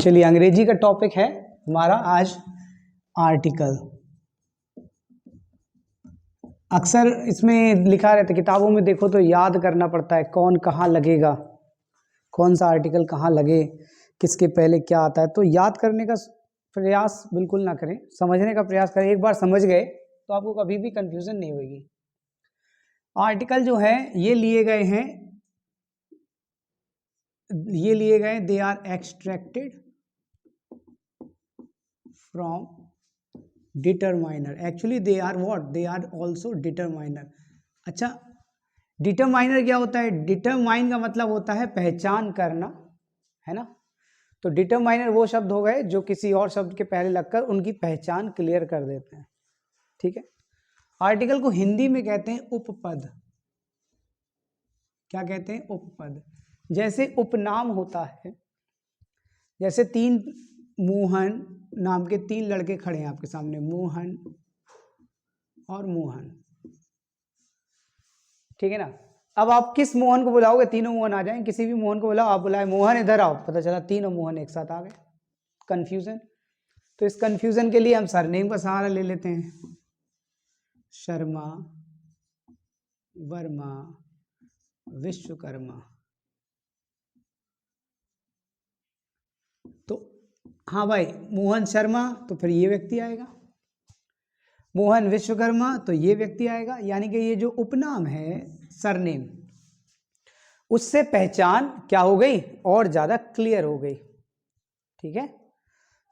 चलिए, अंग्रेजी का टॉपिक है हमारा आज आर्टिकल। अक्सर इसमें लिखा रहता है, किताबों में देखो तो याद करना पड़ता है कौन कहाँ लगेगा, कौन सा आर्टिकल कहाँ लगे, किसके पहले क्या आता है। तो याद करने का प्रयास बिल्कुल ना करें, समझने का प्रयास करें। एक बार समझ गए तो आपको कभी भी कंफ्यूजन नहीं होगी। आर्टिकल जो है ये लिए गए हैं, they are extracted from determiner. Actually they are what, they are also determiner. अच्छा, डिटरमाइनर क्या होता है? डिटरमाइन का मतलब होता है पहचान करना, है ना। तो डिटरमाइनर वो शब्द हो गए जो किसी और शब्द के पहले लगकर उनकी पहचान क्लियर कर देते हैं, ठीक है। आर्टिकल को हिंदी में कहते हैं उपपद। क्या कहते हैं? उपपद। जैसे उपनाम होता है, जैसे तीन मोहन नाम के तीन लड़के खड़े हैं आपके सामने, मोहन और मोहन, ठीक है ना। अब आप किस मोहन को बुलाओगे? तीनों मोहन आ जाएंगे। किसी भी मोहन को बुलाओ, आप बुलाए मोहन इधर आओ, पता चला तीनों मोहन एक साथ आ गए। कंफ्यूजन। तो इस कंफ्यूजन के लिए हम सरनेम का सहारा ले लेते हैं, शर्मा, वर्मा, विश्वकर्मा। तो हाँ भाई, मोहन शर्मा तो फिर ये व्यक्ति आएगा, मोहन विश्वकर्मा तो ये व्यक्ति आएगा। यानी कि ये जो उपनाम है, सरनेम, उससे पहचान क्या हो गई? और ज्यादा क्लियर हो गई, ठीक है।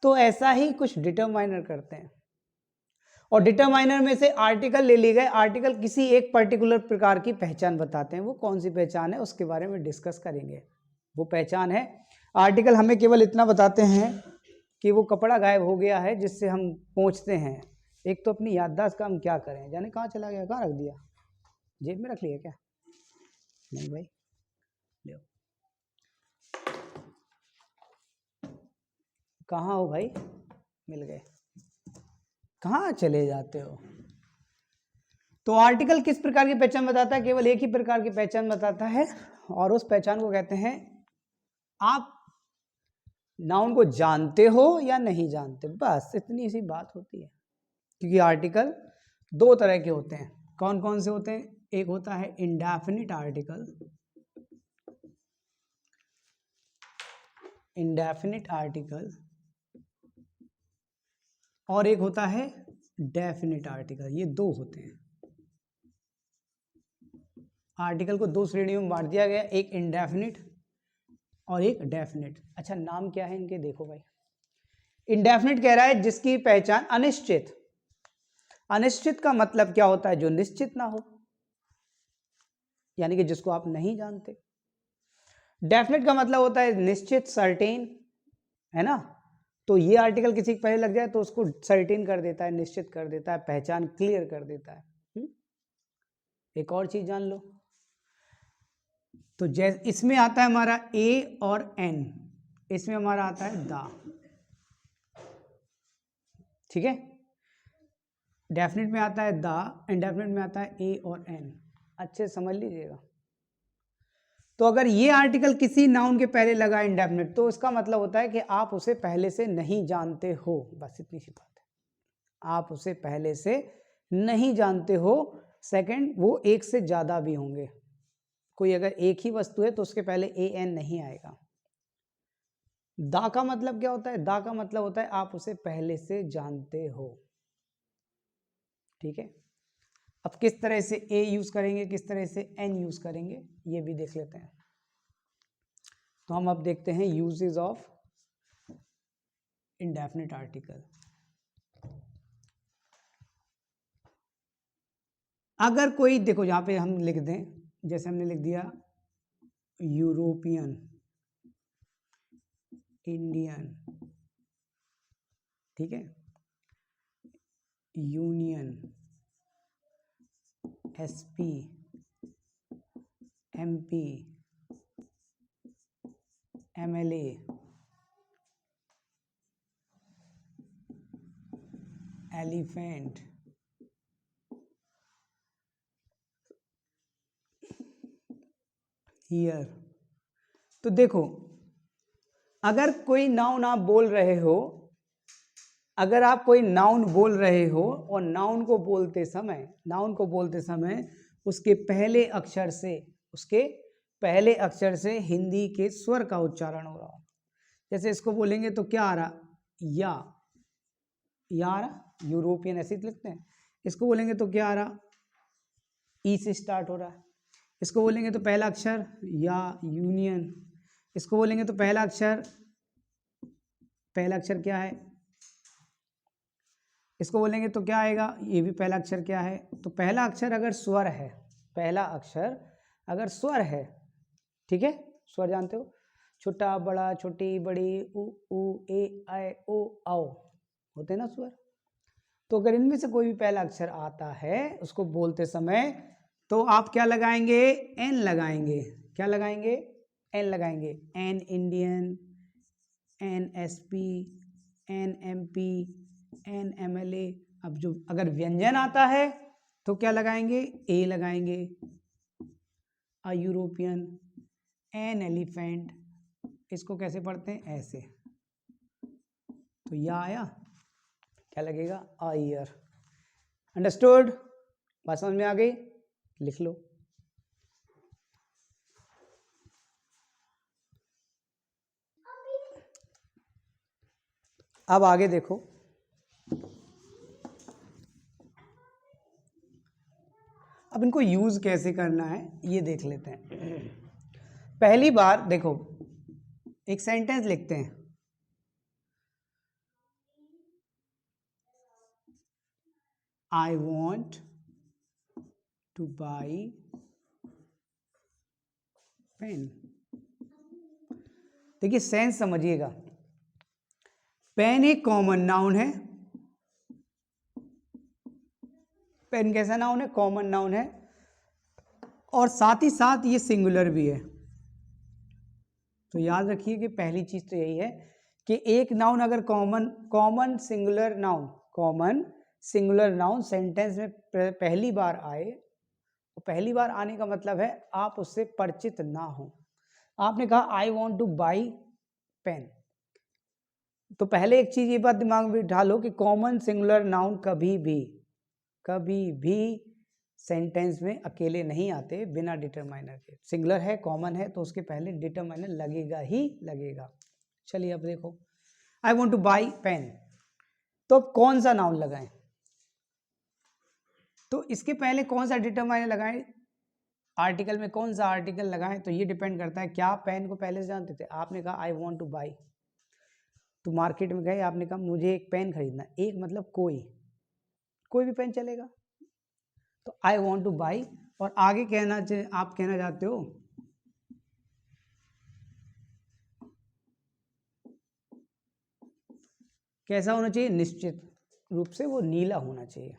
तो ऐसा ही कुछ डिटरमाइनर करते हैं, और डिटरमाइनर में से आर्टिकल ले लिए गए। आर्टिकल किसी एक पर्टिकुलर प्रकार की पहचान बताते हैं। वो कौन सी पहचान है उसके बारे में डिस्कस करेंगे। वो पहचान है, आर्टिकल हमें केवल इतना बताते हैं कि वो कपड़ा गायब हो गया है जिससे हम पहुंचते हैं। एक तो अपनी याददाश्त का हम क्या करें, जाने कहाँ चला गया, कहाँ रख दिया, जेब में रख लिया क्या? नहीं भाई, ले कहाँ हो भाई, मिल गए, कहाँ चले जाते हो। तो आर्टिकल किस प्रकार की पहचान बताता है? केवल एक ही प्रकार की पहचान बताता है, और उस पहचान को कहते हैं, आप नाउन को जानते हो या नहीं जानते, बस इतनी सी बात होती है। क्योंकि आर्टिकल दो तरह के होते हैं। कौन कौन से होते हैं? एक होता है इंडेफिनिट आर्टिकल, इंडेफिनिट आर्टिकल, और एक होता है डेफिनिट आर्टिकल। ये दो होते हैं। आर्टिकल को दो श्रेणियों में बांट दिया गया, एक इंडेफिनिट और एक डेफिनिट। अच्छा, नाम क्या है इनके? देखो भाई, इंडेफिनिट कह रहा है जिसकी पहचान अनिश्चित। अनिश्चित का मतलब क्या होता है? जो निश्चित ना हो, यानी कि जिसको आप नहीं जानते। डेफिनेट का मतलब होता है निश्चित, सर्टेन, है ना। तो ये आर्टिकल किसी के पहले लग जाए तो उसको सर्टेन कर देता है, निश्चित कर देता है, पहचान क्लियर कर देता है। एक और चीज जान लो, तो जैसे इसमें आता है हमारा ए और एन, इसमें हमारा आता है दा, ठीक है। डेफिनेट में आता है दा, इंडेफिनिट में आता है ए और एन। अच्छे समझ लीजिएगा। तो अगर ये आर्टिकल किसी नाउन के पहले लगा इंडेफिनिट, तो इसका मतलब होता है कि आप उसे पहले से नहीं जानते हो, बस इतनी सी बात है। आप उसे पहले से नहीं जानते हो। सेकंड, वो एक से ज्यादा भी होंगे। कोई अगर एक ही वस्तु है तो उसके पहले ए एन नहीं आएगा। दा का मतलब क्या होता है? दा का मतलब होता है आप उसे पहले से जानते हो, ठीक है। अब किस तरह से ए यूज करेंगे, किस तरह से एन यूज करेंगे, ये भी देख लेते हैं। तो हम अब देखते हैं यूजेस ऑफ इंडेफिनिट आर्टिकल। अगर कोई, देखो यहाँ पे हम लिख दें, जैसे हमने लिख दिया यूरोपियन, इंडियन, ठीक है, union, SP, MP, MLA, elephant, year. तो देखो, अगर कोई नाउन आप बोल रहे हो, अगर आप कोई नाउन बोल रहे हो और नाउन को बोलते समय उसके पहले अक्षर से हिंदी के स्वर का उच्चारण हो रहा हो। जैसे इसको बोलेंगे तो क्या आ रहा, या आ रहा, यूरोपियन ऐसे लिखते हैं। इसको बोलेंगे तो क्या आ रहा, ई से स्टार्ट हो रहा है। इसको बोलेंगे तो पहला अक्षर या, यूनियन। इसको बोलेंगे तो पहला अक्षर क्या है, इसको बोलेंगे तो क्या आएगा, ये भी पहला अक्षर क्या है। तो पहला अक्षर अगर स्वर है, ठीक है, स्वर जानते हो, छोटा बड़ा, छोटी बड़ी, उ ए ऐ ओ औ, होते हैं ना स्वर। तो अगर इनमें से कोई भी पहला अक्षर आता है उसको बोलते समय तो आप क्या लगाएंगे, एन लगाएंगे। क्या लगाएंगे, एन लगाएंगे। An Indian, an SP, an MP, an MLA. अब जो अगर व्यंजन आता है तो क्या लगाएंगे, ए लगाएंगे। A European, an elephant. इसको कैसे पढ़ते हैं, ऐसे। तो या आया, क्या लगेगा, अ ईयर। अंडरस्टूड, बात समझ में आ गई, लिख लो। अब आगे देखो, अब इनको यूज कैसे करना है ये देख लेते हैं। पहली बार देखो, एक सेंटेंस लिखते हैं, I want to buy pen. देखिए सेंस समझिएगा, पेन एक कॉमन नाउन है। पेन कैसा नाउन है, कॉमन नाउन है, और साथ ही साथ ये सिंगुलर भी है। तो याद रखिए कि पहली चीज तो यही है कि एक नाउन अगर कॉमन सिंगुलर नाउन सेंटेंस में पहली बार आए, तो पहली बार आने का मतलब है आप उससे परिचित ना हो। आपने कहा I want to buy pen, तो पहले एक चीज ये बात दिमाग में बिठा लो कि कॉमन सिंगुलर नाउन कभी भी सेंटेंस में अकेले नहीं आते बिना डिटरमाइनर के। सिंगुलर है, कॉमन है, तो उसके पहले डिटरमाइनर लगेगा ही लगेगा। चलिए अब देखो, I want to buy pen, तो अब कौन सा नाउन लगाएं, तो इसके पहले कौन सा डिटरमाइनर लगाएं, आर्टिकल में कौन सा आर्टिकल लगाएं, तो ये डिपेंड करता है। क्या पेन को पहले से जानते थे, आपने कहा आई वॉन्ट टू बाई, तो मार्केट में गए, आपने कहा मुझे एक पेन खरीदना, एक मतलब कोई भी पेन चलेगा, तो आई वॉन्ट टू बाई, और आगे आप कहना चाहते हो कैसा होना चाहिए, निश्चित रूप से वो नीला होना चाहिए।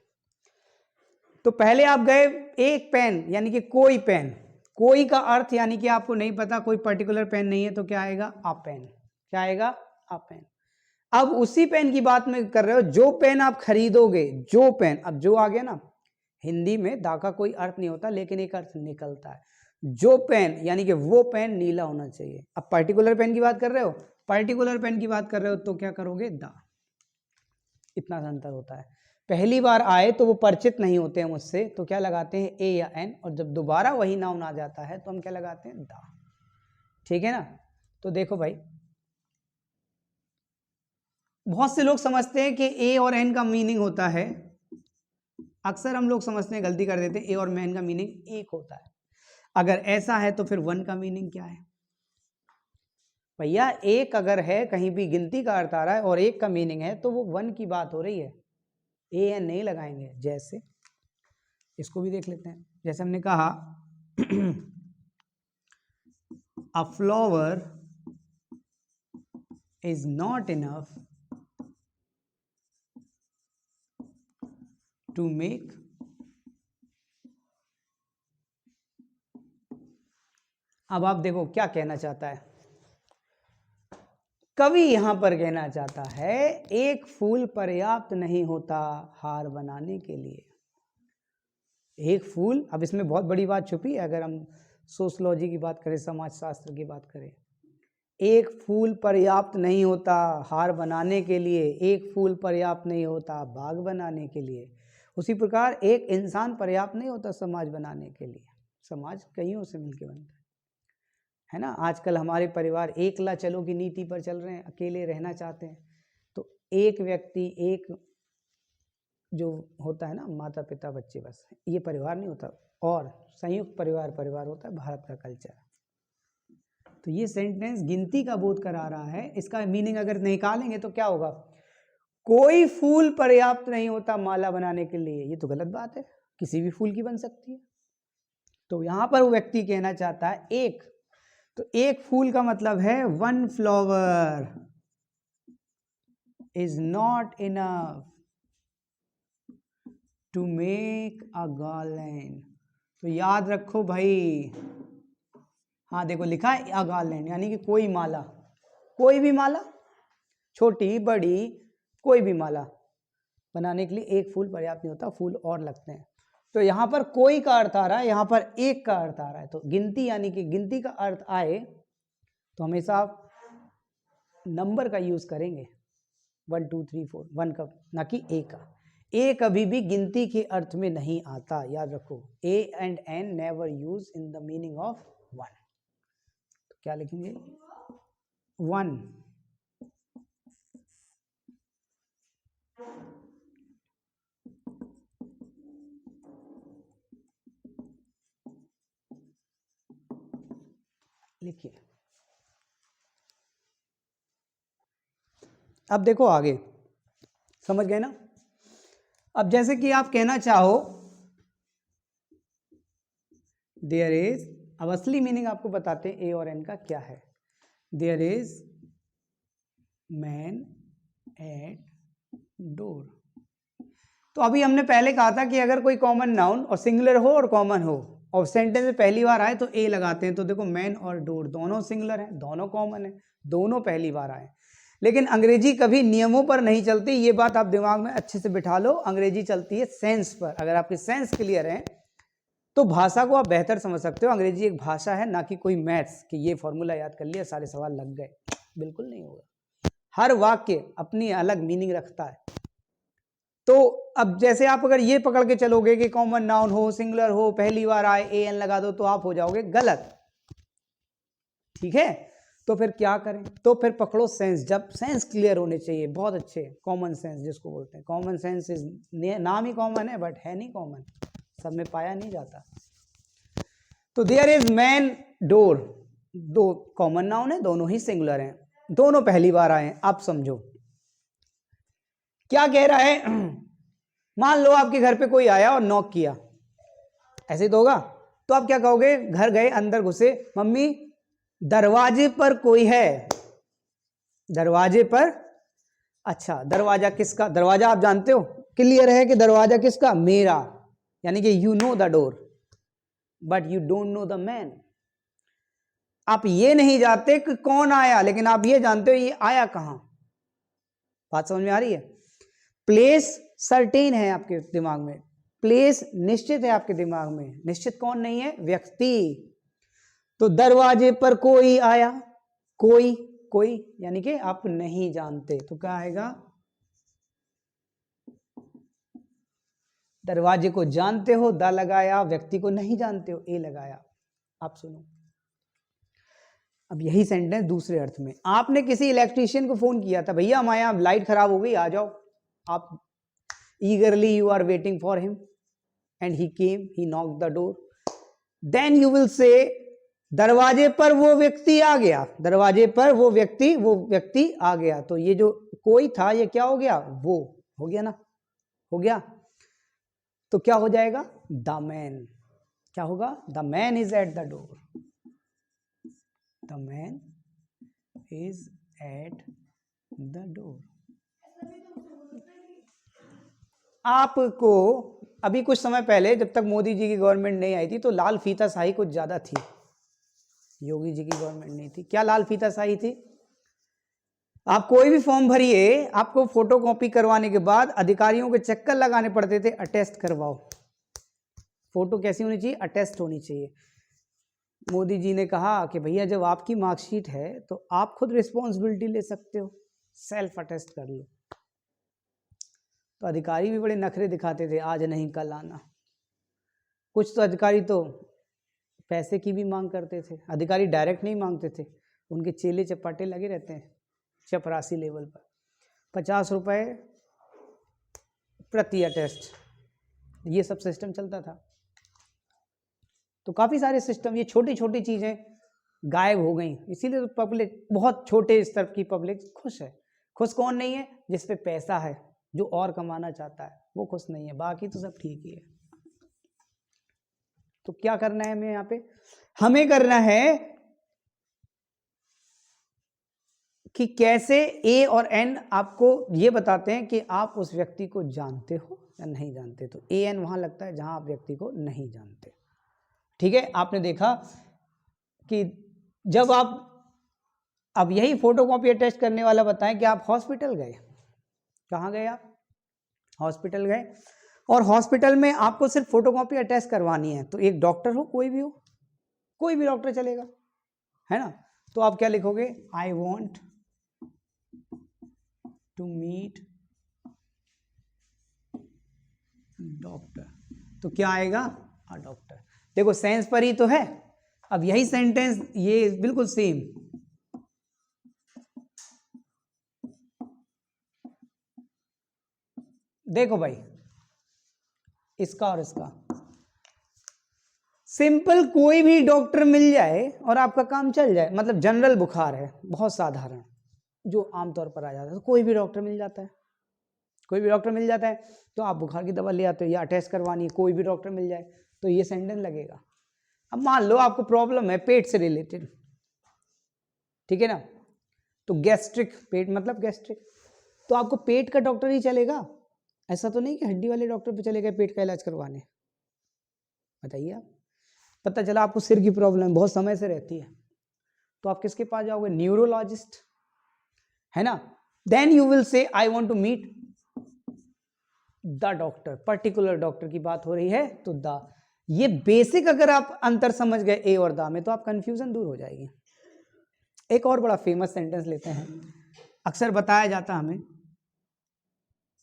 तो पहले आप गए एक पेन, यानी कि कोई पेन, कोई का अर्थ यानी कि आपको नहीं पता, कोई पर्टिकुलर पेन नहीं है, तो क्या आएगा, अ पेन। क्या आएगा, अ पेन। अब उसी पेन की बात में कर रहे हो, जो पेन आप खरीदोगे, जो पेन, अब जो आ गया ना, हिंदी में दा का कोई अर्थ नहीं होता, लेकिन एक अर्थ निकलता है। जो पेन यानी कि वो पेन नीला होना चाहिए। अब पर्टिकुलर पेन की बात कर रहे हो, तो क्या करोगे, दा। इतना सा अंतर होता है। पहली बार आए तो वो परिचित नहीं होते हैं मुझसे, तो क्या लगाते हैं, ए या एन, और जब दोबारा वही नाउन आ जाता है तो हम क्या लगाते हैं, दा। ठीक है ना। तो देखो भाई, बहुत से लोग समझते हैं कि ए और एन का मीनिंग होता है, अक्सर हम लोग समझते हैं, गलती कर देते हैं, ए और एन का मीनिंग एक होता है। अगर ऐसा है तो फिर वन का मीनिंग क्या है भैया, एक अगर है, कहीं भी गिनती का अर्थ आ रहा है और एक का मीनिंग है, तो वो वन की बात हो रही है, ए एन नहीं लगाएंगे। जैसे इसको भी देख लेते हैं, जैसे हमने कहा a flower is not enough to make अब आप देखो क्या कहना चाहता है कवि, यहां पर कहना चाहता है एक फूल पर्याप्त नहीं होता हार बनाने के लिए। एक फूल, अब इसमें बहुत बड़ी बात छुपी है, अगर हम सोशलॉजी की बात करें, समाज शास्त्र की बात करें, एक फूल पर्याप्त नहीं होता हार बनाने के लिए, एक फूल पर्याप्त नहीं होता बाग बनाने के लिए। उसी प्रकार एक इंसान पर्याप्त नहीं होता समाज बनाने के लिए। समाज कईयों से मिलकर बनता है ना। आजकल हमारे परिवार एकला चलो की नीति पर चल रहे हैं, अकेले रहना चाहते हैं। तो एक व्यक्ति, एक जो होता है ना, माता पिता बच्चे, बस ये परिवार नहीं होता। और संयुक्त परिवार परिवार होता है, भारत का कल्चर। तो ये सेंटेंस गिनती का बोध करा रहा है। इसका मीनिंग अगर निकालेंगे तो क्या होगा, कोई फूल पर्याप्त नहीं होता माला बनाने के लिए। ये तो गलत बात है, किसी भी फूल की बन सकती है। तो यहां पर वो व्यक्ति कहना चाहता है एक, तो एक फूल का मतलब है one flower is not enough to make a garland. तो याद रखो भाई, हाँ देखो लिखा है अ गार्लैंड, यानी कि कोई माला, कोई भी माला, छोटी बड़ी कोई भी माला बनाने के लिए एक फूल पर्याप्त नहीं होता, फूल और लगते हैं। तो यहां पर कोई का अर्थ आ रहा है, यहां पर एक का अर्थ आ रहा है। तो गिनती यानी कि गिनती का अर्थ आए तो हमेशा आप नंबर का यूज करेंगे, 1 2 3 4, 1 का, ना कि ए का। ए कभी भी गिनती के अर्थ में नहीं आता, याद रखो। A and an never use in the meaning of 1। तो क्या लिखेंगे, 1। लिखिए। अब देखो आगे, समझ गए ना। अब जैसे कि आप कहना चाहो देयर इज, अब असली मीनिंग आपको बताते हैं ए और एन का क्या है। There is man at door. तो अभी हमने पहले कहा था कि अगर कोई कॉमन नाउन और सिंगुलर हो और कॉमन हो और सेंटेंस में पहली बार आए तो ए लगाते हैं। तो देखो मैन और डोर दोनों सिंगुलर हैं, दोनों कॉमन है, दोनों पहली बार आए। लेकिन अंग्रेजी कभी नियमों पर नहीं चलती, ये बात आप दिमाग में अच्छे से बिठा लो। अंग्रेजी चलती है सेंस पर। अगर आपकी सेंस क्लियर है तो भाषा को आप बेहतर समझ सकते हो। अंग्रेजी एक भाषा है, ना कि कोई मैथ्स कि ये फॉर्मूला याद कर लिया सारे सवाल लग गए, बिल्कुल नहीं होगा। हर वाक्य अपनी अलग मीनिंग रखता है। तो अब जैसे आप अगर ये पकड़ के चलोगे कि कॉमन नाउन हो, सिंगुलर हो, पहली बार आए, ए एन लगा दो, तो आप हो जाओगे गलत। ठीक है, तो फिर क्या करें, तो फिर पकड़ो सेंस। जब सेंस क्लियर होने चाहिए, बहुत अच्छे, कॉमन सेंस जिसको बोलते हैं। कॉमन सेंस इज, नाम ही कॉमन है बट है नहीं कॉमन, सब में पाया नहीं जाता। तो देयर इज मैन डोर, दो कॉमन नाउन है, दोनों ही सिंगुलर हैं, दोनों पहली बार आए हैं। आप समझो क्या कह रहा है। मान लो आपके घर पे कोई आया और नॉक किया, ऐसे तो होगा। तो आप क्या कहोगे, घर गए, अंदर घुसे, मम्मी दरवाजे पर कोई है, दरवाजे पर। अच्छा, दरवाजा किसका, दरवाजा आप जानते हो, क्लियर है कि दरवाजा किसका, मेरा, यानी कि you know the door but you don't know the man. आप ये नहीं जानते कि कौन आया, लेकिन आप ये जानते हो ये आया कहां। बात समझ में आ रही है। प्लेस सर्टेन है आपके दिमाग में, प्लेस निश्चित है आपके दिमाग में, निश्चित कौन नहीं है, व्यक्ति। तो दरवाजे पर कोई आया, कोई, कोई यानी कि आप नहीं जानते, तो क्या आएगा, दरवाजे को जानते हो, द लगाया, व्यक्ति को नहीं जानते हो, ए लगाया। आप सुनो, अब यही सेंटेंस दूसरे अर्थ में। आपने किसी इलेक्ट्रीशियन को फोन किया था, भैया हमारे यहाँ लाइट खराब हो गई, आ जाओ। आप eagerly you are waiting for him and he came, he knocked the door, then you will say दरवाजे पर वो व्यक्ति आ गया, दरवाजे पर वो व्यक्ति आ गया। तो ये जो कोई था ये क्या हो गया, वो हो गया ना, हो गया। तो क्या हो जाएगा, द मैन, क्या होगा, the man is at the door, the man is at the door. आपको अभी कुछ समय पहले, जब तक मोदी जी की गवर्नमेंट नहीं आई थी, तो लाल फीता शाही कुछ ज्यादा थी। योगी जी की गवर्नमेंट नहीं थी, क्या लाल फीता शाही थी। आप कोई भी फॉर्म भरिए, आपको फोटो कॉपी करवाने के बाद अधिकारियों के चक्कर लगाने पड़ते थे, अटेस्ट करवाओ। फोटो कैसी होनी चाहिए, अटेस्ट होनी चाहिए। मोदी जी ने कहा कि भैया जब आपकी मार्कशीट है तो आप खुद रिस्पॉन्सिबिलिटी ले सकते हो, सेल्फ अटेस्ट कर लो। तो अधिकारी भी बड़े नखरे दिखाते थे, आज नहीं कल आना। कुछ तो अधिकारी तो पैसे की भी मांग करते थे। अधिकारी डायरेक्ट नहीं मांगते थे, उनके चेले चपाटे लगे रहते हैं चपरासी लेवल पर। 50 रुपये प्रति अटेस्ट, ये सब सिस्टम चलता था। तो काफ़ी सारे सिस्टम, ये छोटी छोटी चीज़ें गायब हो गई, इसीलिए तो पब्लिक, बहुत छोटे स्तर की पब्लिक खुश है। खुश कौन नहीं है? जिस पे पैसा है, जो और कमाना चाहता है, वो खुश नहीं है, बाकी तो सब ठीक ही है। तो क्या करना है हमें यहाँ पे? हमें करना है कि कैसे ए और एन आपको ये बताते हैं कि आप उस व्यक्ति को जानते हो या नहीं जानते। तो ए एन वहां लगता है जहां आप व्यक्ति को नहीं जानते। ठीक है, आपने देखा कि जब आप, अब यही फोटोकॉपी अटेस्ट करने वाला बताएं कि आप हॉस्पिटल गए। कहाँ गए आप? हॉस्पिटल गए, और हॉस्पिटल में आपको सिर्फ फोटोकॉपी अटेस्ट करवानी है। तो एक डॉक्टर हो, कोई भी हो, कोई भी डॉक्टर चलेगा, है ना। तो आप क्या लिखोगे? I want to meet doctor. तो क्या आएगा? A doctor. देखो सेंस पर ही तो है। अब यही सेंटेंस, ये बिल्कुल सेम, देखो भाई, इसका और इसका सिंपल, कोई भी डॉक्टर मिल जाए और आपका काम चल जाए। मतलब जनरल बुखार है, बहुत साधारण, जो आमतौर पर आ जाता है, तो कोई भी डॉक्टर मिल जाता है, कोई भी डॉक्टर मिल जाता है। तो आप बुखार की दवा ले आते हो या टेस्ट करवानी है, कोई भी डॉक्टर मिल जाए, तो ये सेंटेंस लगेगा। अब मान लो आपको प्रॉब्लम है पेट से रिलेटेड, ठीक है ना, तो गैस्ट्रिक, पेट मतलब गैस्ट्रिक, तो आपको पेट का डॉक्टर ही चलेगा। ऐसा तो नहीं कि हड्डी वाले डॉक्टर पे चले गए पेट का इलाज करवाने। बताइए आप, पता चला आपको सिर की प्रॉब्लम बहुत समय से रहती है, तो आप किसके पास जाओगे? न्यूरोलॉजिस्ट, है ना। Then you will say I want to meet the doctor, particular doctor की बात हो रही है तो द। ये बेसिक अगर आप अंतर समझ गए ए और द में, तो आप कंफ्यूजन दूर हो जाएगी। एक और बड़ा फेमस सेंटेंस लेते हैं, अक्सर बताया जाता हमें,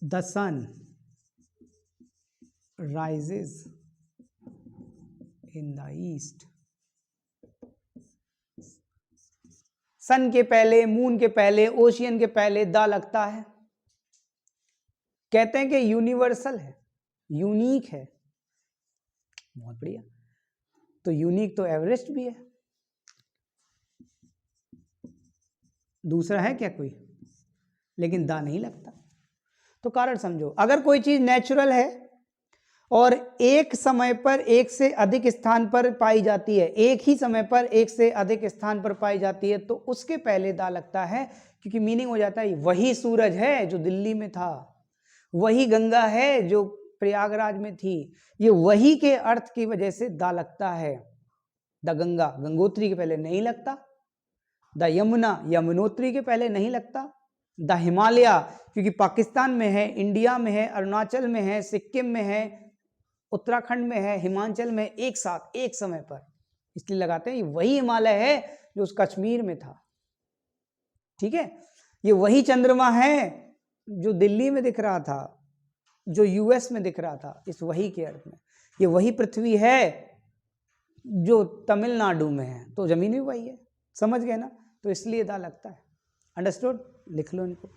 the sun rises in the east. Sun के पहले, मून के पहले, ओशियन के पहले द लगता है। कहते हैं कि यूनिवर्सल है, यूनिक है। बहुत बढ़िया, तो यूनिक तो एवरेस्ट भी है, दूसरा है क्या कोई? लेकिन दा नहीं लगता। तो कारण समझो, अगर कोई चीज नेचुरल है और एक समय पर एक से अधिक स्थान पर पाई जाती है, एक ही समय पर एक से अधिक स्थान पर पाई जाती है, तो उसके पहले दा लगता है, क्योंकि मीनिंग हो जाता है वही सूरज है जो दिल्ली में था, वही गंगा है जो प्रयागराज में थी, ये वही के अर्थ की वजह से दा लगता है। द गंगा, गंगोत्री के पहले नहीं लगता। द यमुना, यमुनोत्री के पहले नहीं लगता। द हिमालय, क्योंकि पाकिस्तान में है, इंडिया में है, अरुणाचल में है, सिक्किम में है, उत्तराखंड में है, हिमाचल में, एक साथ एक समय पर, इसलिए लगाते हैं ये वही हिमालय है जो उस कश्मीर में था। ठीक है, ये वही चंद्रमा है जो दिल्ली में दिख रहा था, जो यूएस में दिख रहा था, इस वही के अर्थ में। ये वही पृथ्वी है जो तमिलनाडु में है, तो जमीन भी वही है। समझ गए ना, तो इसलिए दा लगता है। अंडरस्टूड? लिख लो इनको।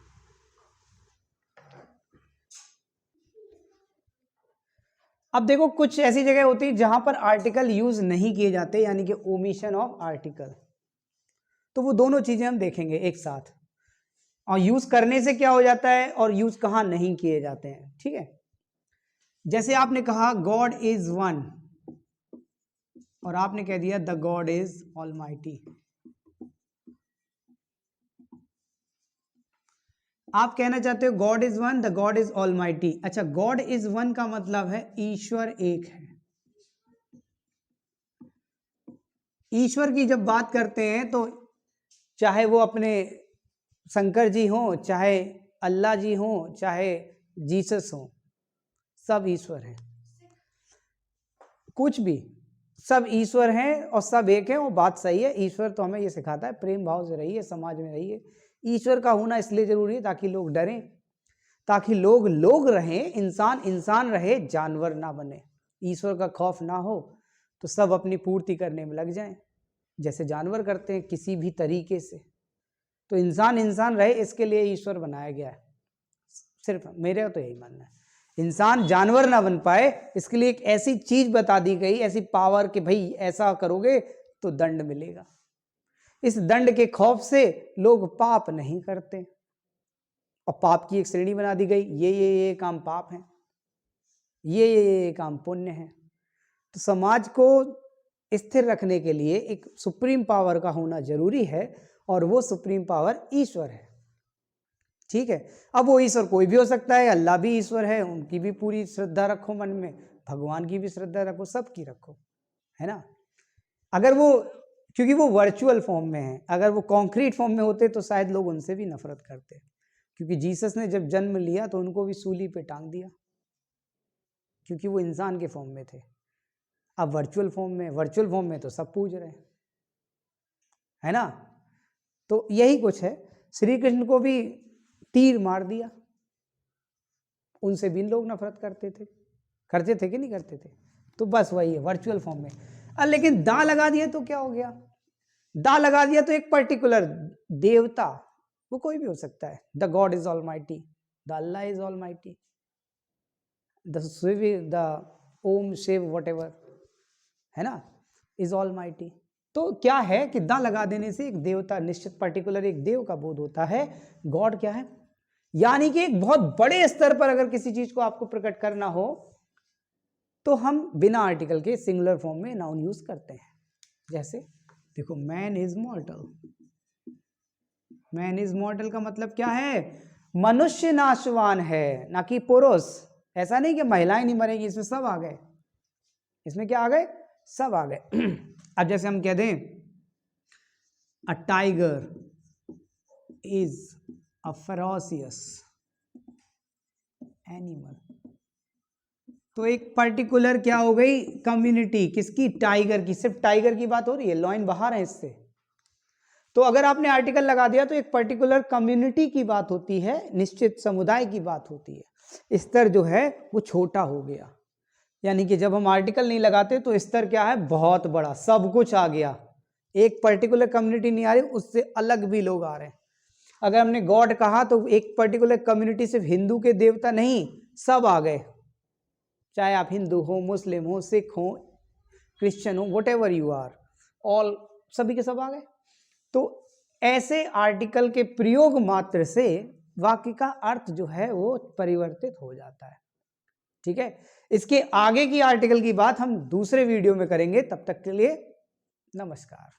अब देखो, कुछ ऐसी जगह होती है जहां पर आर्टिकल यूज नहीं किए जाते, यानी कि ओमिशन ऑफ आर्टिकल, तो वो दोनों चीजें हम देखेंगे एक साथ, और यूज करने से क्या हो जाता है और यूज कहां नहीं किए जाते हैं। ठीक है, जैसे आपने कहा गॉड इज वन, और आपने कह दिया द गॉड इज ऑलमाइटी। आप कहना चाहते हो God is one, the God is almighty. अच्छा, गॉड इज वन का मतलब है ईश्वर एक है। ईश्वर की जब बात करते हैं तो चाहे वो अपने शंकर जी हो, चाहे अल्लाह जी हो, चाहे जीसस हो, सब ईश्वर है। कुछ भी सब ईश्वर हैं और सब एक हैं, वो बात सही है। ईश्वर तो हमें ये सिखाता है प्रेम भाव से रहिए, समाज में रहिए। ईश्वर का होना इसलिए जरूरी है ताकि लोग डरें, ताकि लोग लोग रहें, इंसान इंसान रहे, जानवर ना बने। ईश्वर का खौफ ना हो तो सब अपनी पूर्ति करने में लग जाएं, जैसे जानवर करते हैं किसी भी तरीके से। तो इंसान इंसान रहे, इसके लिए ईश्वर बनाया गया है। सिर्फ मेरे तो यही मानना है, इंसान जानवर ना बन पाए इसके लिए एक ऐसी चीज बता दी गई, ऐसी पावर कि भाई ऐसा करोगे तो दंड मिलेगा। इस दंड के खौफ से लोग पाप नहीं करते और पाप की एक श्रेणी बना दी गई, ये काम पाप है, ये काम पुण्य है। तो समाज को स्थिर रखने के लिए एक सुप्रीम पावर का होना जरूरी है और वो सुप्रीम पावर ईश्वर है। ठीक है, अब वो ईश्वर कोई भी हो सकता है, अल्लाह भी ईश्वर है, उनकी भी पूरी श्रद्धा रखो मन में, भगवान की भी श्रद्धा रखो, सबकी रखो, है ना। अगर वो, क्योंकि वो वर्चुअल फॉर्म में है, अगर वो कॉन्क्रीट फॉर्म में होते तो शायद लोग उनसे भी नफरत करते, क्योंकि जीसस ने जब जन्म लिया तो उनको भी सूली पे टांग दिया, क्योंकि वो इंसान के फॉर्म में थे। अब वर्चुअल फॉर्म में तो सब पूज रहे हैं, है ना। तो यही कुछ है, श्री कृष्ण को भी तीर मार दिया, उनसे भी लोग नफरत करते थे कि नहीं करते थे। तो बस वही है वर्चुअल फॉर्म में। लेकिन दांव लगा दिया तो क्या हो गया, दांव लगा दिया तो एक पर्टिकुलर देवता, वो कोई भी हो सकता है, the God is almighty, the Allah is almighty, the Shiv, the Om Shiv whatever, है ना, इज ऑलमाइटी। तो क्या है कि दांव लगा देने से एक देवता, निश्चित पर्टिकुलर एक देव का बोध होता है। गॉड क्या है, यानी कि एक बहुत बड़े स्तर पर अगर किसी चीज को आपको प्रकट करना हो तो हम बिना आर्टिकल के सिंगुलर फॉर्म में नाउन यूज करते हैं। जैसे देखो, मैन इज मॉर्टल, मैन इज मॉर्टल का मतलब क्या है, मनुष्य नाशवान है, ना कि पुरुष। ऐसा नहीं कि महिलाएं नहीं मरेंगी, इसमें सब आ गए, इसमें क्या आ गए, सब आ गए। अब जैसे हम कह दें a tiger is a ferocious animal, तो एक पर्टिकुलर क्या हो गई कम्युनिटी, किसकी, टाइगर की, सिर्फ टाइगर की बात हो रही है, लॉइन बाहर है इससे। तो अगर आपने आर्टिकल लगा दिया तो एक पर्टिकुलर कम्युनिटी की बात होती है, निश्चित समुदाय की बात होती है। स्तर जो है वो छोटा हो गया, यानी कि जब हम आर्टिकल नहीं लगाते तो स्तर क्या है, बहुत बड़ा, सब कुछ आ गया, एक पर्टिकुलर कम्युनिटी नहीं आ रही, उससे अलग भी लोग आ रहे हैं। अगर हमने गॉड कहा तो एक पर्टिकुलर कम्युनिटी, सिर्फ हिंदू के देवता नहीं, सब आ गए, चाहे आप हिंदू हो, मुस्लिम हो, सिख हो, क्रिश्चियन हो, व्हाटएवर यू आर, ऑल, सभी के सब आ गए। तो ऐसे आर्टिकल के प्रयोग मात्र से वाक्य का अर्थ जो है वो परिवर्तित हो जाता है। ठीक है, इसके आगे की आर्टिकल की बात हम दूसरे वीडियो में करेंगे, तब तक के लिए नमस्कार।